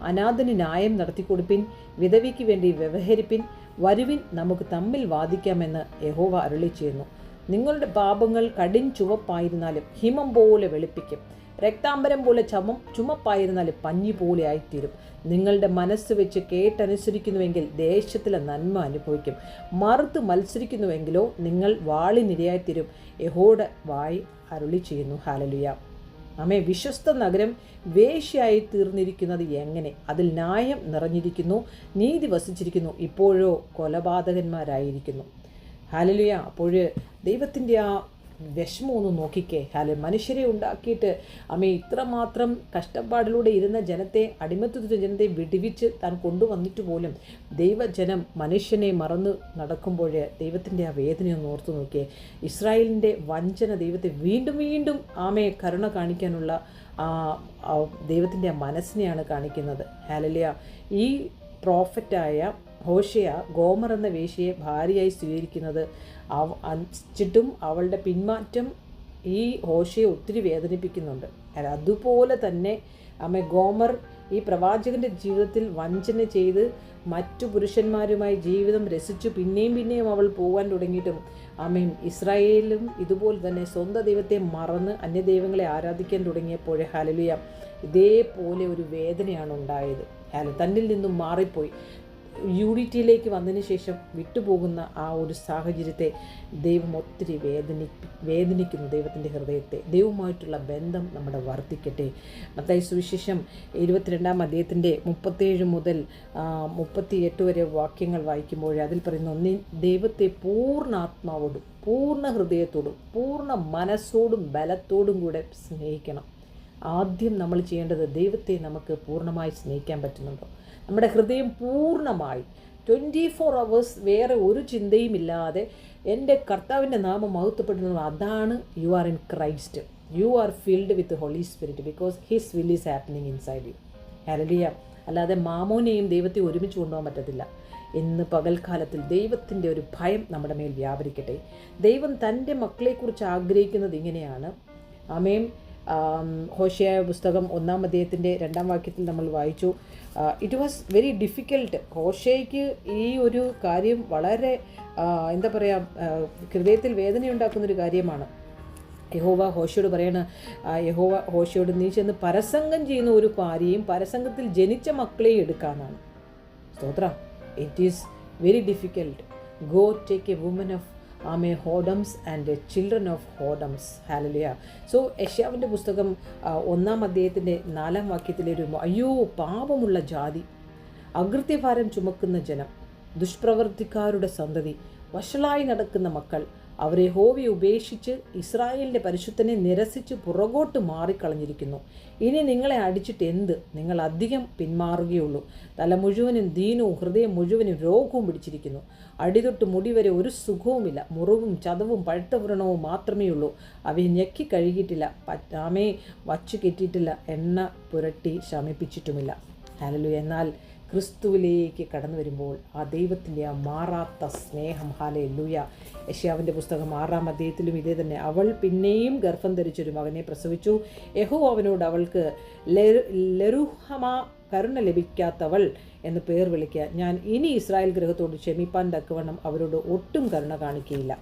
അനാഥന് ന്യായം നടത്തിക്കൊടുപ്പിൻ. വിധവയ്ക്ക് വേണ്ടി വ്യവഹരിപ്പിൻ. വരുവിൻ, നമുക്ക് തമ്മിൽ വാദിക്കാമെന്ന് യഹോവ അരുളി ചെയ്യുന്നു. നിങ്ങളുടെ പാപങ്ങൾ കടിൻ ചുവപ്പായിരുന്നാലും ഹിമം പോലെ വെളുപ്പിക്കും. രക്താംബരം പോലെ ചുമപ്പായിരുന്നാലും പഞ്ഞി പോലെ ആയിത്തീരും. നിങ്ങളുടെ മനസ്സ് വെച്ച് കേട്ടനുസരിക്കുന്നുവെങ്കിൽ ദേശത്തിലെ നന്മ അനുഭവിക്കും. മറുത്ത് മത്സരിക്കുന്നുവെങ്കിലോ നിങ്ങൾ വാളിനിരയായിത്തീരും. യഹോവയുടെ വായ് അരുളി ചെയ്യുന്നു. ഹല്ലേലൂയ. ആമേൻ. വിശ്വസ്ത നഗരം വേശ്യയായി തീർന്നിരിക്കുന്നത് എങ്ങനെ? അതിൽ ന്യായം നിറഞ്ഞിരിക്കുന്നു, നീതി വസിച്ചിരിക്കുന്നു. ഇപ്പോഴോ കൊലപാതകന്മാരായിരിക്കുന്നു. ഹല്ലേലൂയ. അപ്പോൾ ദൈവത്തിൻ്റെ ആ വിഷമം ഒന്ന് നോക്കിക്കേ. മനുഷ്യരെ ഉണ്ടാക്കിയിട്ട് ഇത്രമാത്രം കഷ്ടപ്പാടിലൂടെ ഇരുന്ന ജനത്തെ, അടിമത്തത്തിൻ്റെ ജനത്തെ വിടിവിച്ച് താൻ കൊണ്ടുവന്നിട്ട് പോലും ദൈവജനം മനുഷ്യനെ മറന്ന് നടക്കുമ്പോൾ ദൈവത്തിൻ്റെ ആ വേദനയൊന്ന് ഓർത്തു നോക്കിയേ. ഇസ്രായേലിൻ്റെ വഞ്ചന ദൈവത്തെ വീണ്ടും വീണ്ടും കരുണ കാണിക്കാനുള്ള ദൈവത്തിൻ്റെ ആ മനസ്സിനെയാണ് കാണിക്കുന്നത്. ഹല്ലേലൂയ. ഈ പ്രോഫറ്റായ ഹോശേയ ഗോമർ എന്ന വേശ്യയെ ഭാര്യയായി സ്വീകരിക്കുന്നത് ചുറ്റും അവളുടെ പിന്മാറ്റം ഈ ഹോശയെ ഒത്തിരി വേദനിപ്പിക്കുന്നുണ്ട്. അതുപോലെ തന്നെ ഗോമർ ഈ പ്രവാചകൻ്റെ ജീവിതത്തിൽ വഞ്ചന ചെയ്ത് മറ്റു പുരുഷന്മാരുമായി ജീവിതം രസിച്ചു പിന്നെയും അവൾ പോകാൻ തുടങ്ങിയിട്ടും ഇസ്രായേലും ഇതുപോലെ തന്നെ സ്വന്തം ദൈവത്തെ മറന്ന് അന്യദൈവങ്ങളെ ആരാധിക്കാൻ തുടങ്ങിയപ്പോൾ ഹല്ലേലൂയ ഇതേപോലെ ഒരു വേദനയാണ് ഉണ്ടായത്. തന്നിൽ നിന്നും മാറിപ്പോയി യൂണിറ്റിയിലേക്ക് വന്നതിന് ശേഷം വിട്ടുപോകുന്ന ആ ഒരു സാഹചര്യത്തെ ദൈവം ഒത്തിരി വേദനിക്കുന്നു. ദൈവത്തിൻ്റെ ഹൃദയത്തെ, ദൈവവുമായിട്ടുള്ള ബന്ധം നമ്മുടെ വർദ്ധിക്കട്ടെ. മത്തായി സുവിശേഷം 22-ാം അധ്യായത്തിൻ്റെ 37 മുതൽ 38 വരെ വാക്യങ്ങൾ വായിക്കുമ്പോൾ അതിൽ പറയുന്നു, ദൈവത്തെ പൂർണ്ണ ആത്മാവോടും പൂർണ്ണ ഹൃദയത്തോടും പൂർണ്ണ മനസ്സോടും ബലത്തോടും കൂടെ സ്നേഹിക്കണം. ആദ്യം നമ്മൾ ചെയ്യേണ്ടത് ദൈവത്തെ നമുക്ക് പൂർണ്ണമായി സ്നേഹിക്കാൻ പറ്റുന്നുണ്ടോ? നമ്മുടെ ഹൃദയം പൂർണ്ണമായി 24 hours വേറെ ഒരു ചിന്തയും ഇല്ലാതെ എൻ്റെ കർത്താവിൻ്റെ നാമം മഹത്വപ്പെടുന്നത്, അതാണ് you are in Christ. You are filled with Holy Spirit because his will is happening inside you. Hallelujah. അല്ലാതെ മാമോനെയും ദൈവത്തെ ഒരുമിച്ച് കൊണ്ടുപോകാൻ പറ്റത്തില്ല. ഇന്ന് പകൽക്കാലത്തിൽ ദൈവത്തിൻ്റെ ഒരു ഭയം നമ്മുടെ മേൽ വ്യാപരിക്കട്ടെ. ദൈവം തൻ്റെ മക്കളെക്കുറിച്ച് ആഗ്രഹിക്കുന്നത് ഇങ്ങനെയാണ്. ആമേൻ. ഹോശേയ പുസ്തകം 1-ാം അധ്യായത്തിൻ്റെ 2-ാം വാക്യത്തിൽ നമ്മൾ വായിച്ചു, ഇറ്റ് വാസ് വെരി ഡിഫിക്കൽട്ട്. ഹോശേയ്ക്ക് ഈ ഒരു കാര്യം വളരെ ഹൃദയത്തിൽ വേദനയുണ്ടാക്കുന്നൊരു കാര്യമാണ്. യഹോവ ഹോശയോട് പറയണ, യഹോവ ഹോശയോട് നീ ചെന്ന് പരസംഗം ചെയ്യുന്ന ഒരു ഭാര്യയും പരസംഗത്തിൽ ജനിച്ച മക്കളെയും എടുക്കാമെന്നാണ്. സ്തോത്രം. It is very difficult. Go take a woman of whoredoms and children of whoredoms. Hallelujah. So യെശയ്യാവിൻ്റെ പുസ്തകം 1-ാം അധ്യായത്തിൻ്റെ 4-ാം വാക്യത്തിലൊരു, അയ്യോ പാപമുള്ള ജാതി, അകൃത്യഭാരം ചുമക്കുന്ന ജനം, ദുഷ്പ്രവർത്തിക്കാരുടെ സന്തതി, വഷളായി നടക്കുന്ന മക്കൾ, അവരെ യഹോവയെ ഉപേക്ഷിച്ച് ഇസ്രായേലിൻ്റെ പരിശുദ്ധനെ നിരസിച്ച് പുറകോട്ട് മാറിക്കളഞ്ഞിരിക്കുന്നു. ഇനി നിങ്ങളെ അടിച്ചിട്ട് എന്ത്? നിങ്ങൾ അധികം പിന്മാറുകയുള്ളൂ. തല മുഴുവനും ദീനവും ഹൃദയം മുഴുവനും രോഗവും പിടിച്ചിരിക്കുന്നു. അടിതൊട്ട് മുടി വരെ ഒരു സുഖവുമില്ല. മുറിവും ചതവും പഴുത്ത വ്രണവും മാത്രമേ ഉള്ളൂ. അവയെ ഞെക്കി കഴുകിയിട്ടില്ല, വച്ചു കെട്ടിയിട്ടില്ല, എണ്ണ പുരട്ടി ശമിപ്പിച്ചിട്ടുമില്ല. ഹല്ലേലൂയ. എന്നാൽ ക്രിസ്തുവിലേക്ക് കടന്നു വരുമ്പോൾ ആ ദൈവത്തിൻ്റെ ആ മാറാത്ത സ്നേഹം, ഹല്ലേലൂയ. യെശയ്യാവിൻ്റെ പുസ്തകം 6-ാം അധ്യായത്തിലും ഇതേ തന്നെ. അവൾ പിന്നെയും ഗർഭം ധരിച്ചൊരു മകനെ പ്രസവിച്ചു. യഹോവ അവനോട്, അവൾക്ക് ലരുഹമ, കരുണ ലഭിക്കാത്തവൾ എന്ന് പേർ വിളിക്കുക. ഞാൻ ഇനി ഇസ്രായേൽ ഗൃഹത്തോട് ക്ഷമിപ്പാൻ തക്കവണ്ണം അവരോട് ഒട്ടും കരുണ കാണിക്കുകയില്ല.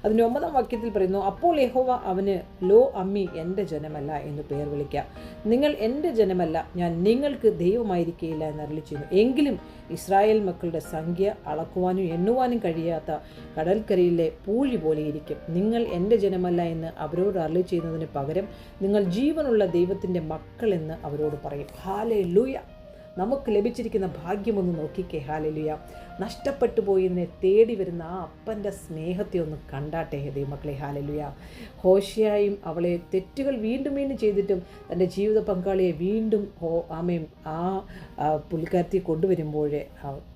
അതിൻ്റെ 9-ാം വാക്യത്തിൽ പറയുന്നു, അപ്പോൾ യഹോവ അവന് ലോ അമ്മി, എൻ്റെ ജനമല്ല എന്ന് പേർ വിളിക്കുക. നിങ്ങൾ എൻ്റെ ജനമല്ല, ഞാൻ നിങ്ങൾക്ക് ദൈവമായിരിക്കുകയില്ല എന്ന് അരുളി ചെയ്യുന്നു. എങ്കിലും ഇസ്രായേൽ മക്കളുടെ സംഖ്യ അളക്കുവാനും എണ്ണുവാനും കഴിയാത്ത കടൽക്കരയിലെ പൂഴി പോലെ ഇരിക്കും. നിങ്ങൾ എൻ്റെ ജനമല്ല എന്ന് അവരോട് അരുളി ചെയ്യുന്നതിന് പകരം നിങ്ങൾ ജീവനുള്ള ദൈവത്തിൻ്റെ മക്കൾ എന്ന് അവരോട് പറയും. ഹല്ലേലൂയ. നമുക്ക് ലഭിച്ചിരിക്കുന്ന ഭാഗ്യമൊന്ന് നോക്കിക്കേ. ഹല്ലേലൂയ. നഷ്ടപ്പെട്ടു പോയതിനെ തേടി വരുന്ന ആ അപ്പൻ്റെ സ്നേഹത്തെ ഒന്ന് കണ്ടാട്ടെ ദൈവമക്കളെ. ഹല്ലേലൂയ. ഹോശയായും അവളെ തെറ്റുകൾ വീണ്ടും വീണ്ടും ചെയ്തിട്ടും തൻ്റെ ജീവിത പങ്കാളിയെ വീണ്ടും ആമേൻ ആ പുള്ളിക്കാരത്തി കൊണ്ടുവരുമ്പോൾ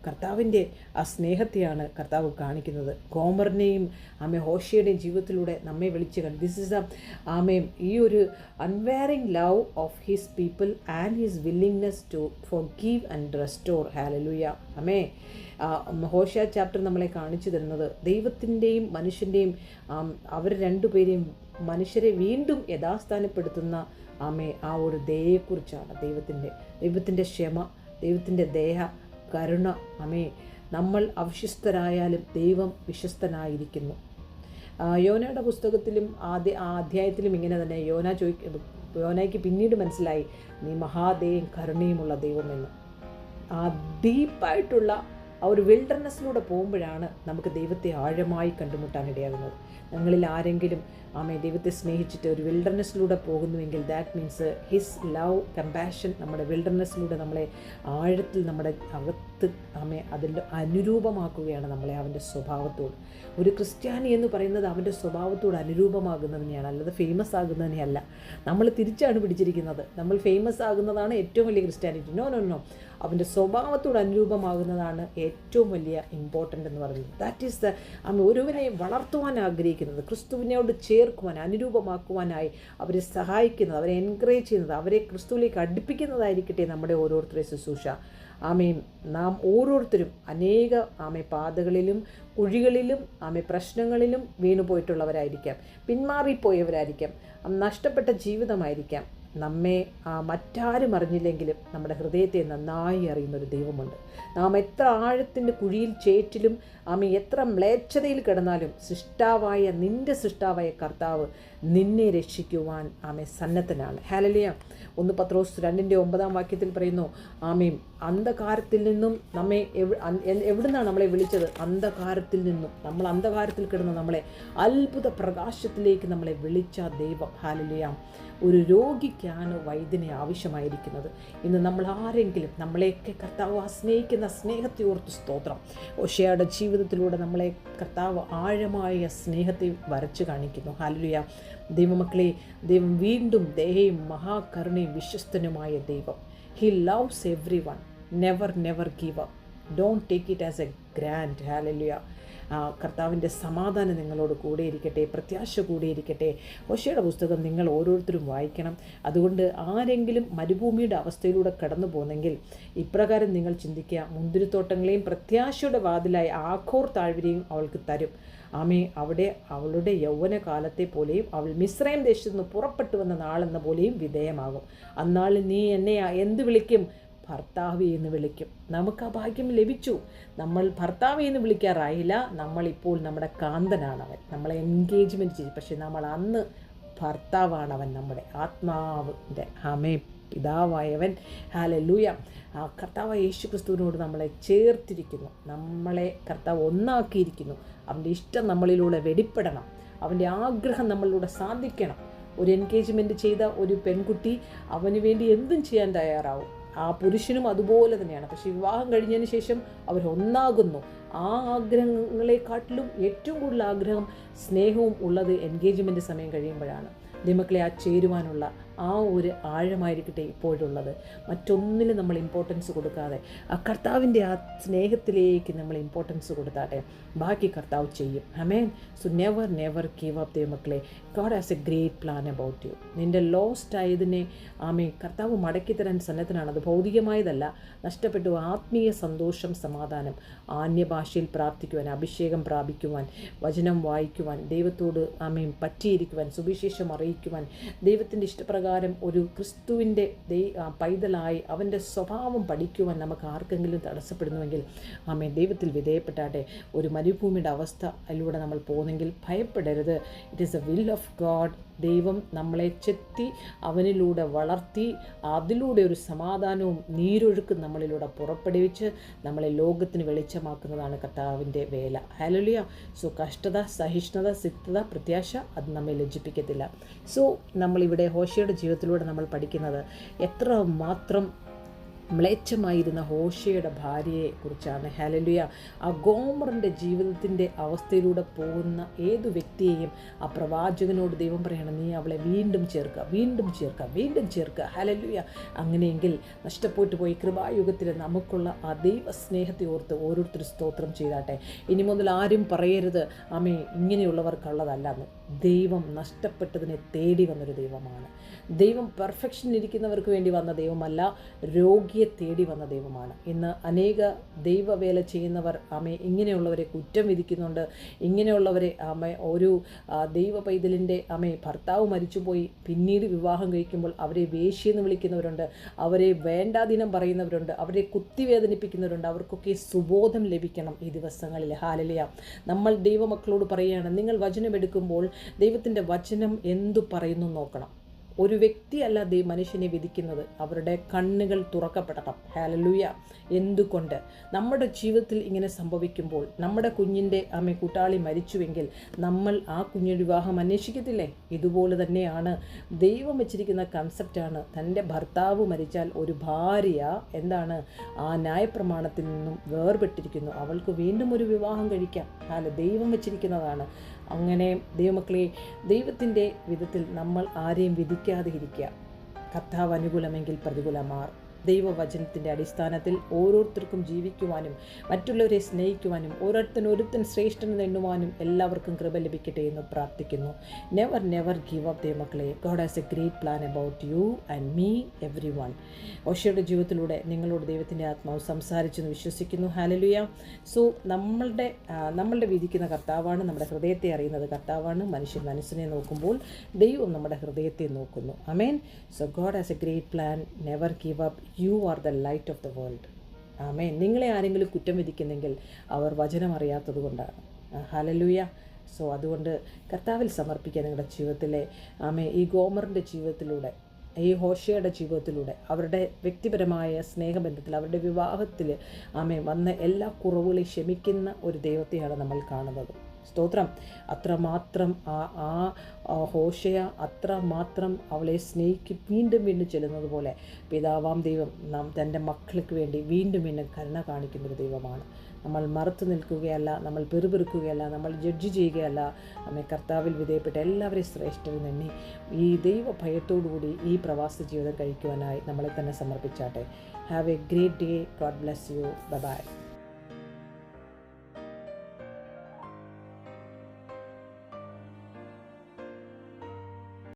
കർത്താവിൻ്റെ ആ സ്നേഹത്തെയാണ് കർത്താവ് കാണിക്കുന്നത്. ഗോമറിനെയും ഹോശയുടെയും ജീവിതത്തിലൂടെ നമ്മെ വിളിച്ച് കണ്ടു. ദിസ് ഇസ് ആമേൻ ഈ ഒരു unwavering love of his people and his willingness to forgive and restore. Hallelujah. ആമേ ഹോശയ ചാപ്റ്റർ നമ്മളെ കാണിച്ചു തരുന്നത് ദൈവത്തിൻ്റെയും മനുഷ്യൻ്റെയും അവർ രണ്ടുപേരെയും മനുഷ്യരെ വീണ്ടും യഥാസ്ഥാനപ്പെടുത്തുന്ന ആ ഒരു ദയയെക്കുറിച്ചാണ്. ദൈവത്തിൻ്റെ ക്ഷമ, ദൈവത്തിൻ്റെ ദയ, കരുണ. നമ്മൾ അവിശ്വസ്തരായാലും ദൈവം വിശ്വസ്തനായിരിക്കുന്നു. യോനയുടെ പുസ്തകത്തിലും അധ്യായത്തിലും ഇങ്ങനെ തന്നെ യോനയ്ക്ക് പിന്നീട് മനസ്സിലായി നീ മഹാദയും കരുണയുമുള്ള ദൈവമെന്ന്. ആ ഡീപ്പായിട്ടുള്ള ആ ഒരു വിൽഡർനെസ്സിലൂടെ പോകുമ്പോഴാണ് നമുക്ക് ദൈവത്തെ ആഴമായി കണ്ടുമുട്ടാനിടയാകുന്നത്. ഞങ്ങളിൽ ആരെങ്കിലും ദൈവത്തെ സ്നേഹിച്ചിട്ട് ഒരു വിൽഡർനെസ്സിലൂടെ പോകുന്നുവെങ്കിൽ that means his love compassion നമ്മുടെ വിൽഡർനെസ്സിലൂടെ നമ്മളെ ആഴത്തിൽ നമ്മുടെ അകത്ത് അതിൽ അനുരൂപമാക്കുകയാണ് നമ്മളെ അവൻ്റെ സ്വഭാവത്തോട്. ഒരു ക്രിസ്ത്യാനി എന്ന് പറയുന്നത് അവൻ്റെ സ്വഭാവത്തോട് അനുരൂപമാകുന്നതിനെയാണ്, അല്ലാതെ ഫേമസ് ആകുന്നതിനെയല്ല. നമ്മൾ തിരിച്ചാണ് പിടിച്ചിരിക്കുന്നത്. നമ്മൾ ഫേമസ് ആകുന്നതാണ് ഏറ്റവും വലിയ ക്രിസ്ത്യാനിറ്റി. നോ, അവൻ്റെ സ്വഭാവത്തോട് അനുരൂപമാകുന്നതാണ് ഏറ്റവും വലിയ ഇമ്പോർട്ടൻ്റ് എന്ന് പറയുന്നത്. ദാറ്റ് ഈസ് ഒരുവനെ വളർത്തുവാൻ ആഗ്രഹിക്കുന്നത്, ക്രിസ്തുവിനോട് ചേർക്കുവാൻ, അനുരൂപമാക്കുവാനായി അവരെ സഹായിക്കുന്നത്, അവരെ എൻകറേജ് ചെയ്യുന്നത്, അവരെ ക്രിസ്തുവിലേക്ക് അടുപ്പിക്കുന്നതായിരിക്കട്ടെ നമ്മുടെ ഓരോരുത്തരുടെ ശുശ്രൂഷ. നാം ഓരോരുത്തരും അനേക പാതകളിലും കുഴികളിലും പ്രശ്നങ്ങളിലും വീണുപോയിട്ടുള്ളവരായിരിക്കാം, പിന്മാറിപ്പോയവരായിരിക്കാം, നഷ്ടപ്പെട്ട ജീവിതമായിരിക്കാം. നമ്മെ മറ്റാരും അറിഞ്ഞില്ലെങ്കിലും നമ്മുടെ ഹൃദയത്തെ നന്നായി അറിയുന്നൊരു ദൈവമുണ്ട്. നാം എത്ര ആഴത്തിൻ്റെ കുഴിയിൽ ചേറ്റിലും എത്ര മ്ലേച്ഛതയിൽ കിടന്നാലും നിൻ്റെ സൃഷ്ടാവായ കർത്താവ് നിന്നെ രക്ഷിക്കുവാൻ സന്നദ്ധനാണ്. ഹല്ലേലൂയ. 1 പത്രോസ് 2:9 പറയുന്നു, അന്ധകാരത്തിൽ നിന്നും നമ്മെ എവിടുന്നാണ് നമ്മളെ വിളിച്ചത്? അന്ധകാരത്തിൽ നിന്നും. നമ്മൾ അന്ധകാരത്തിൽ കിടന്ന് നമ്മളെ അത്ഭുത പ്രകാശത്തിലേക്ക് നമ്മളെ വിളിച്ച ദൈവം. ഹല്ലേലൂയ. ഒരു രോഗിക്കാണ് വൈദ്യനെ ആവശ്യമായിരിക്കുന്നത്. ഇന്ന് നമ്മൾ ആരെങ്കിലും നമ്മളെയൊക്കെ കർത്താവ് സ്നേഹിക്കുന്ന സ്നേഹത്തെ ഓർത്ത് സ്തോത്രം. ഹോശേയയുടെ ജീവിതത്തിലൂടെ നമ്മളെ കർത്താവ് ആഴമായ സ്നേഹത്തെ വരച്ചു കാണിക്കുന്നു. ഹല്ലേലൂയ. ദൈവമക്കളെ, ദൈവം വീണ്ടും ദയയും മഹാകരുണയും വിശ്വസ്തനുമായ ദൈവം. He loves every one. Never give up. Don't take it as A grand. Hallelujah. കർത്താവിൻ്റെ സമാധാനം നിങ്ങളോട് കൂടെ ഇരിക്കട്ടെ, പ്രത്യാശ കൂടെ ഇരിക്കട്ടെ. ഹോശേയയുടെ പുസ്തകം നിങ്ങൾ ഓരോരുത്തരും വായിക്കണം. അതുകൊണ്ട് ആരെങ്കിലും മരുഭൂമിയുടെ അവസ്ഥയിലൂടെ കടന്നു പോകുന്നെങ്കിൽ ഇപ്രകാരം നിങ്ങൾ ചിന്തിക്കുക, മുന്തിരിത്തോട്ടങ്ങളെയും പ്രത്യാശയുടെ വാതിലായി ആഖോർ താഴ്വരയും അവൾക്ക് തരും. അവിടെ അവളുടെ യൗവനകാലത്തെ പോലെയും അവൾ മിസ്രൈം ദേശത്തു നിന്ന് പുറപ്പെട്ടു വന്ന നാളെന്ന പോലെയും വിധേയമാകും. അന്നാളിൽ നീ എന്നെ എന്ത് വിളിക്കും? ഭർത്താവി എന്ന് വിളിക്കും. നമുക്ക് ആ ഭാഗ്യം ലഭിച്ചു. നമ്മൾ ഭർത്താവി എന്ന് വിളിക്കാറായില്ല. നമ്മളിപ്പോൾ നമ്മുടെ കാന്തനാണവൻ, നമ്മളെ എൻഗേജ്മെൻറ്റ് ചെയ്തു. പക്ഷേ നമ്മൾ അന്ന് ഭർത്താവാണവൻ, നമ്മുടെ ആത്മാവിൻ്റെ പിതാവായവൻ. ഹല്ലേലൂയ. കർത്താവ് യേശു ക്രിസ്തുവിനോട് നമ്മളെ ചേർത്തിരിക്കുന്നു. നമ്മളെ കർത്താവ് ഒന്നാക്കിയിരിക്കുന്നു. അവൻ്റെ ഇഷ്ടം നമ്മളിലൂടെ വെളിപ്പെടണം. അവൻ്റെ ആഗ്രഹം നമ്മളിലൂടെ സാധിക്കണം. ഒരു എൻഗേജ്മെൻറ്റ് ചെയ്ത ഒരു പെൺകുട്ടി അവന് വേണ്ടി എന്തും ചെയ്യാൻ തയ്യാറാവും. ആ പുരുഷനും അതുപോലെ തന്നെയാണ്. പക്ഷേ വിവാഹം കഴിഞ്ഞതിന് ശേഷം അവരൊന്നാകുന്നു. ആ ആഗ്രഹങ്ങളെക്കാട്ടിലും ഏറ്റവും കൂടുതൽ ആഗ്രഹം സ്നേഹവും ഉള്ളത് എൻഗേജ്മെൻറ്റ് സമയം കഴിയുമ്പോഴാണ്. ദൈവമക്കളെ, ആ ചേരുവാനുള്ള ആ ഒരു ആഴമായിരിക്കട്ടെ ഇപ്പോഴുള്ളത്. മറ്റൊന്നിലും നമ്മൾ ഇമ്പോർട്ടൻസ് കൊടുക്കാതെ ആ കർത്താവിൻ്റെ ആ സ്നേഹത്തിലേക്ക് നമ്മൾ ഇമ്പോർട്ടൻസ് കൊടുത്താട്ടെ. ബാക്കി കർത്താവ് ചെയ്യും. ആമേൻ. സോ നെവർ ഗീവ് അപ്പ് ദൈവമക്കളെ. God has a great plan about U. നിൻ്റെ ലോസ്റ്റ് ആയതിനെ കർത്താവ് മടക്കിത്തരാൻ സന്നദ്ധനാണ്. അത് ഭൗതികമായതല്ല. നഷ്ടപ്പെട്ടു ആത്മീയ സന്തോഷം, സമാധാനം, ആന്യഭാഷയിൽ പ്രാർത്ഥിക്കുവാൻ, അഭിഷേകം പ്രാപിക്കുവാൻ, വചനം വായിക്കുവാൻ, ദൈവത്തോട് പറ്റിയിരിക്കുവാൻ, സുവിശേഷം അറിയിക്കുവാൻ, ദൈവത്തിൻ്റെ ഇഷ്ടപ്രകാരം ഒരു ക്രിസ്തുവിൻ്റെ പൈതലായി അവൻ്റെ സ്വഭാവം പഠിക്കുവാൻ നമുക്ക് ആർക്കെങ്കിലും തടസ്സപ്പെടുന്നുവെങ്കിൽ ദൈവത്തിൽ വിധേയപ്പെട്ടാട്ടെ. ഒരു മരുഭൂമിയുടെ അവസ്ഥ അതിലൂടെ നമ്മൾ പോകുന്നെങ്കിൽ ഭയപ്പെടരുത്. It is A will of God. ദൈവം നമ്മളെ ചെത്തി അവനിലൂടെ വളർത്തി അതിലൂടെ ഒരു സമാധാനവും നീരൊഴുക്കും നമ്മളിലൂടെ പുറപ്പെടുവിച്ച് നമ്മളെ ലോകത്തിന് വെളിച്ചമാക്കുന്നതാണ് കർത്താവിൻ്റെ വേല. ഹല്ലേലൂയ. സോ കഷ്ടത, സഹിഷ്ണുത, സിക്തത, പ്രത്യാശ അത് നമ്മെ ലജ്ജിപ്പിക്കത്തില്ല. സോ നമ്മളിവിടെ ഹോശേയയുടെ ജീവിതത്തിലൂടെ നമ്മൾ പഠിക്കുന്നത് എത്ര മാത്രം മ്ലേച്ഛമായിരുന്ന ഹോശയുടെ ഭാര്യയെ കുറിച്ചാണ്. ഹല്ലേലൂയ. ആ ഗോമറിൻ്റെ ജീവിതത്തിൻ്റെ അവസ്ഥയിലൂടെ പോകുന്ന ഏതു വ്യക്തിയെയും ആ പ്രവാചകനോട് ദൈവം പറയണം, നീ അവളെ വീണ്ടും ചേർക്കുക, വീണ്ടും ചേർക്കുക, വീണ്ടും ചേർക്കുക. ഹല്ലേലൂയ. അങ്ങനെയെങ്കിൽ നഷ്ടപ്പെട്ടു പോയി കൃപായുഗത്തിൽ നമുക്കുള്ള ആ ദൈവ സ്നേഹത്തെ ഓർത്ത് ഓരോരുത്തർ സ്തോത്രം ചെയ്താട്ടെ. ഇനി മുതൽ ആരും പറയരുത് ആമേ ഇങ്ങനെയുള്ളവർക്കുള്ളതല്ലെന്ന്. ദൈവം നഷ്ടപ്പെട്ടതിനെ തേടി വന്നൊരു ദൈവമാണ്. ദൈവം പെർഫെക്ഷൻ ഇരിക്കുന്നവർക്ക് വേണ്ടി വന്ന ദൈവമല്ല, രോഗിയെ തേടി വന്ന ദൈവമാണ്. ഇന്ന് അനേക ദൈവവേല ചെയ്യുന്നവർ ആമേ ഇങ്ങനെയുള്ളവരെ കുറ്റം വിധിക്കുന്നുണ്ട്. ഇങ്ങനെയുള്ളവരെ ആമേ ഒരു ദൈവ പൈതലിൻ്റെ ആമേ ഭർത്താവ് മരിച്ചുപോയി പിന്നീട് വിവാഹം കഴിക്കുമ്പോൾ അവരെ വേശ്യെന്ന് വിളിക്കുന്നവരുണ്ട്, അവരെ വേണ്ടാദിനം പറയുന്നവരുണ്ട്, അവരെ കുത്തിവേദനിപ്പിക്കുന്നവരുണ്ട്. അവർക്കൊക്കെ സുബോധം ലഭിക്കണം ഈ ദിവസങ്ങളിൽ. ഹല്ലേലൂയ. നമ്മൾ ദൈവമക്കളോട് പറയുകയാണ്, നിങ്ങൾ വചനമെടുക്കുമ്പോൾ ദൈവത്തിൻ്റെ വചനം എന്തു പറയുന്നു നോക്കണം. ഒരു വ്യക്തിയല്ല മനുഷ്യനെ വിധിക്കുന്നത്, അവരുടെ കണ്ണുകൾ തുറക്കപ്പെടണം. ഹല്ലേലൂയ. എന്തുകൊണ്ട് നമ്മുടെ ജീവിതത്തിൽ ഇങ്ങനെ സംഭവിക്കുമ്പോൾ, നമ്മുടെ കുഞ്ഞിൻ്റെ കൂട്ടാളി മരിച്ചുവെങ്കിൽ നമ്മൾ ആ കുഞ്ഞിൻ്റെ വിവാഹം അന്വേഷിക്കത്തില്ലേ? ഇതുപോലെ തന്നെയാണ് ദൈവം വെച്ചിരിക്കുന്ന കൺസെപ്റ്റാണ്. തൻ്റെ ഭർത്താവ് മരിച്ചാൽ ഒരു ഭാര്യ എന്താണ് ആ ന്യായപ്രമാണത്തിൽ നിന്നും വേർപെട്ടിരിക്കുന്നു, അവൾക്ക് വീണ്ടും ഒരു വിവാഹം കഴിക്കാം. ദൈവം വെച്ചിരിക്കുന്നതാണ്. അങ്ങനെ ദൈവമക്കളെ, ദൈവത്തിൻ്റെ വിധത്തിൽ നമ്മൾ ആരെയും വിധിക്കാതെ ഇരിക്കുക. കർത്താവ് അനുകൂലമെങ്കിൽ പ്രതികൂലമാർ. ദൈവവചനത്തിൻ്റെ അടിസ്ഥാനത്തിൽ ഓരോരുത്തർക്കും ജീവിക്കുവാനും മറ്റുള്ളവരെ സ്നേഹിക്കുവാനും ഒരുത്തൻ ശ്രേഷ്ഠനെന്ന് എണ്ണുവാനും എല്ലാവർക്കും കൃപ ലഭിക്കട്ടെ എന്ന് പ്രാർത്ഥിക്കുന്നു. നെവർ ഗീവ് അപ്പ് ദൈവമക്കളെ. God has a great plan about you and me, everyone. ഓശയുടെ ജീവിതത്തിലൂടെ നിങ്ങളോട് ദൈവത്തിൻ്റെ ആത്മാവ് സംസാരിച്ചെന്ന് വിശ്വസിക്കുന്നു. ഹല്ലേലൂയ. സോ നമ്മളുടെ വിധിക്കുന്ന കർത്താവാണ്, നമ്മുടെ ഹൃദയത്തെ അറിയുന്നത് കർത്താവാണ്. മനുഷ്യൻ മനസ്സിനെ നോക്കുമ്പോൾ ദൈവം നമ്മുടെ ഹൃദയത്തെ നോക്കുന്നു. Amen. So God has a great plan. Never give up. You are the light of the world. Amen. നിങ്ങളെ ആരെങ്കിലും കുറ്റം വിധിക്കുന്നെങ്കിൽ അവർ വചനം അറിയാത്തത് കൊണ്ടാണ്. ഹല്ലേലൂയ. സോ അതുകൊണ്ട് കർത്താവിൽ സമർപ്പിക്കുക നിങ്ങളുടെ ജീവിതത്തിലെ ഈ ഗോമറിൻ്റെ ജീവിതത്തിലൂടെ, ഈ ഹോശയുടെ ജീവിതത്തിലൂടെ, അവരുടെ വ്യക്തിപരമായ സ്നേഹബന്ധത്തിൽ, അവരുടെ വിവാഹത്തിൽ വന്ന എല്ലാ കുറവുകളെയും ക്ഷമിക്കുന്ന ഒരു ദൈവത്തെയാണ് നമ്മൾ കാണുന്നത്. സ്തോത്രം. അത്രമാത്രം ഹോശയ അത്രമാത്രം അവളെ സ്നേഹിക്കും വീണ്ടും വീണ്ടും ചെല്ലുന്നത് പോലെ പിതാവാം ദൈവം തൻ്റെ മക്കൾക്ക് വേണ്ടി വീണ്ടും വീണ്ടും കരുണ കാണിക്കുന്നൊരു ദൈവമാണ്. നമ്മൾ മറുത്തു നിൽക്കുകയല്ല, നമ്മൾ പെറുപെറുക്കുകയല്ല, നമ്മൾ ജഡ്ജ് ചെയ്യുകയല്ല. കർത്താവിൽ വിധേയപ്പെട്ട എല്ലാവരെയും ശ്രേഷ്ഠരെന്ന് എണ്ണി ഈ ദൈവ ഭയത്തോടുകൂടി ഈ പ്രവാസ ജീവിതം കഴിക്കുവാനായി നമ്മളെ തന്നെ സമർപ്പിച്ചാട്ടെ. Have a great day. God bless you. Bye by.